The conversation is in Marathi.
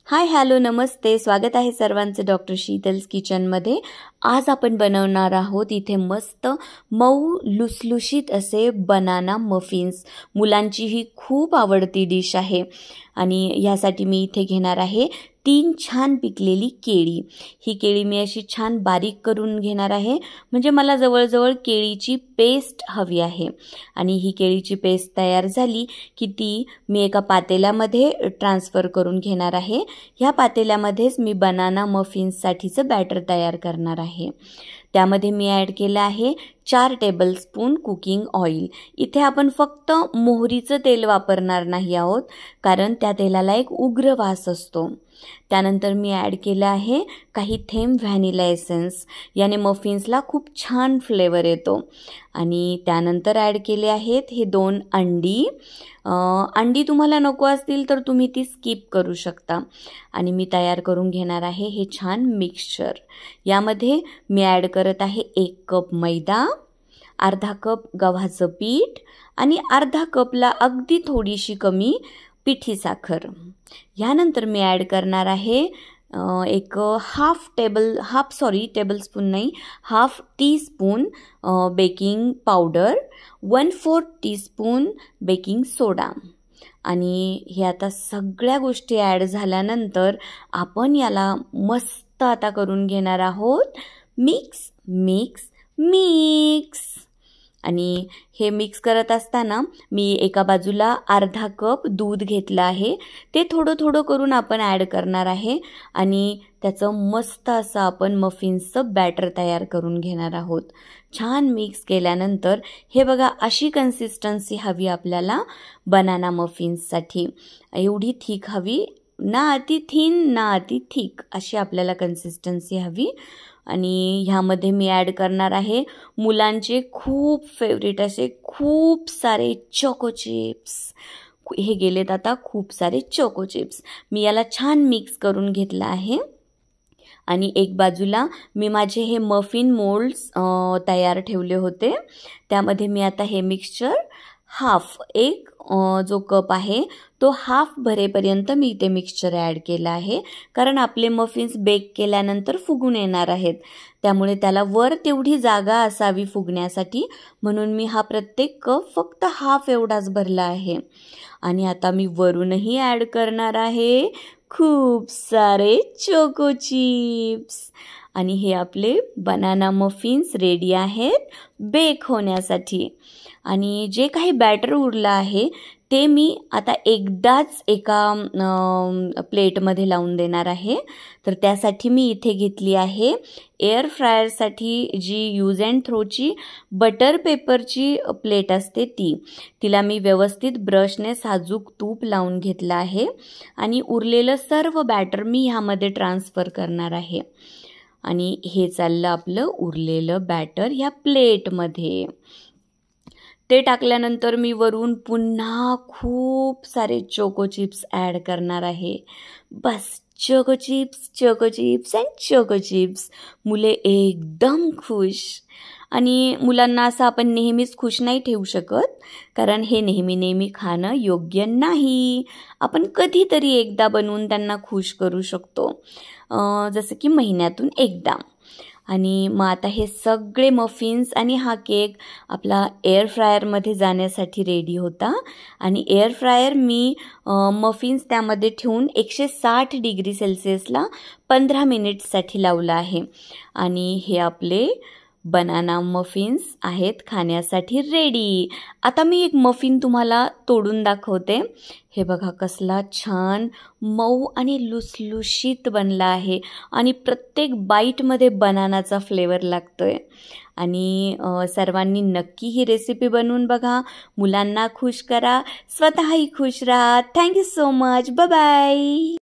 हाय हॅलो नमस्ते, स्वागत आहे सर्वांचं डॉक्टर शीतल्स किचनमध्ये। आज आपण बनवणार आहोत इथे मस्त मऊ लुसलुशीत असे बनाना मफिन्स। मुलांची ही खूप आवडती डिश आहे आणि यासाठी मी इथे घेणार आहे 3 छान पिकलेली केळी। ही केळी मी अशी छान बारीक करून घेणार आहे, म्हणजे मला जवळजवळ केळीची पेस्ट हवी आहे। आणि ही केळीची पेस्ट तयार झाली की ती मी एका पातेल्यामध्ये ट्रान्सफर करून घेणार आहे। ह्या पातेल्यामध्येच मी बनाना मफिन्ससाठीचं बॅटर तयार करणार आहे। त्यामध्ये मी ॲड केलं आहे 4 टेबलस्पून कुकिंग ऑइल। इथे आपण फक्त मोहरीचं तेल वापरणार नाही आहोत, कारण त्या तेलाला एक उग्र वास असतो। त्यानंतर मी ॲड केलं आहे काही थेंब व्हॅनिला एसेन्स, याने मफिन्सला खूप छान फ्लेवर येतो। आणि त्यानंतर ॲड केले आहेत हे 2 अंडी। अंडी तुम्हाला नको असतील तर तुम्ही ती स्किप करू शकता। आणि मी तयार करून घेणार आहे हे छान मिक्सचर। यामध्ये मी ॲड करत आहे 1 कप मैदा, अर्धा कप गव्हाचं पीठ आणि अर्धा कपला अगदी थोडीशी कमी पिठी साखर। यानंतर मी ॲड करणार आहे एक half teaspoon baking powder, 1/4 teaspoon baking soda. आणि हे आता सगळ्या गोष्टी ॲड झाल्यानंतर आपण याला मस्त आता करून घेणार आहोत मिक्स मिक्स मिक्स। आणि हे मिक्स करत असताना मी एका बाजूला अर्धा कप दूध घेतलं आहे, ते थोडं थोडं करून आपण ॲड करणार आहे आणि त्याचं मस्त असं आपण मफिन्सचं बॅटर तयार करून घेणार आहोत। छान मिक्स केल्यानंतर हे बघा, अशी कन्सिस्टन्सी हवी आपल्याला बनाना मफिन्ससाठी। एवढी थिक हवी, ना अति थिन ना अति थिक, अशी आपल्याला कन्सिस्टन्सी हवी। आणि ह्यामध्ये मी ॲड करणार आहे मुलांचे खूप फेवरेट असे खूप सारे चोको चिप्स। हे गेलेत आता खूप सारे चोको चिप्स। मी याला छान मिक्स करून घेतलं आहे आणि एक बाजूला मी माझे हे मफिन मोल्ड्स तयार ठेवले होते। त्यामध्ये मी आता हे मिक्सचर एक जो कप आहे तो हाफ भरेपर्यंत मी इथे मिक्सचर ॲड केलं आहे, कारण आपले मफिन्स बेक केल्यानंतर फुगून येणार आहेत, त्यामुळे त्याला वर तेवढी जागा असावी फुगण्यासाठी, म्हणून मी हा प्रत्येक कप फक्त हाफ एवढाच भरला आहे। आणि आता मी वरूनही ॲड करणार आहे खूप सारे चोको चिप्स। आणि हे आपले बनाना मफिन्स रेडी आहेत बेक होण्यासाठी। आणि जे काही बॅटर उरलं आहे ते मी आता एकदाच एका प्लेटमध्ये लावून देणार आहे। तर त्यासाठी मी इथे घेतली आहे एअर फ्रायरसाठी जी यूज अँड थ्रोची बटर पेपरची प्लेट असते तिला मी व्यवस्थित ब्रशने साजूक तूप लावून घेतलं आहे आणि उरलेलं सर्व बॅटर मी ह्यामध्ये ट्रान्सफर करणार आहे। आणि हे चाललं आपलं उरलेलं बॅटर ह्या प्लेटमध्ये। ते टाकल्यानंतर मी वरून पुन्हा खूप सारे चोको चिप्स ॲड करणार आहे। बस choco chips choco chips and choco chips. मुले एकदम खुश। आणि मुलांना असं आपण नेहमीच खुश नाही ठेवू शकत, कारण हे नेहमी नेहमी खाणं योग्य नाही। आपण कधीतरी एकदा बनवून त्यांना खुश करू शकतो, जसं की महिन्यातून एकदा। आणि मग आता हे सगळे मफिन्स आणि हा केक आपला एअर फ्रायरमध्ये जाण्यासाठी रेडी होता। आणि एअर फ्रायर मी मफिन्स त्यामध्ये ठेवून 160 डिग्री सेल्सिअसला 15 मिनिट्ससाठी लावलं आहे। आणि हे आपले बनाना मफिन्स आहेत खाण्यासाठी रेडी। आता मी एक मफिन तुम्हाला तोडून दाखवते। हे बघा कसला छान मऊ आणि लुसलुशीत बनला आहे आणि प्रत्येक बाईटमध्ये बनानाचा फ्लेवर लागतोय। आणि सर्वांनी नक्की ही रेसिपी बनवून बघा, मुलांना खुश करा, स्वतःही खुश राहा। Thank you so much, bye bye.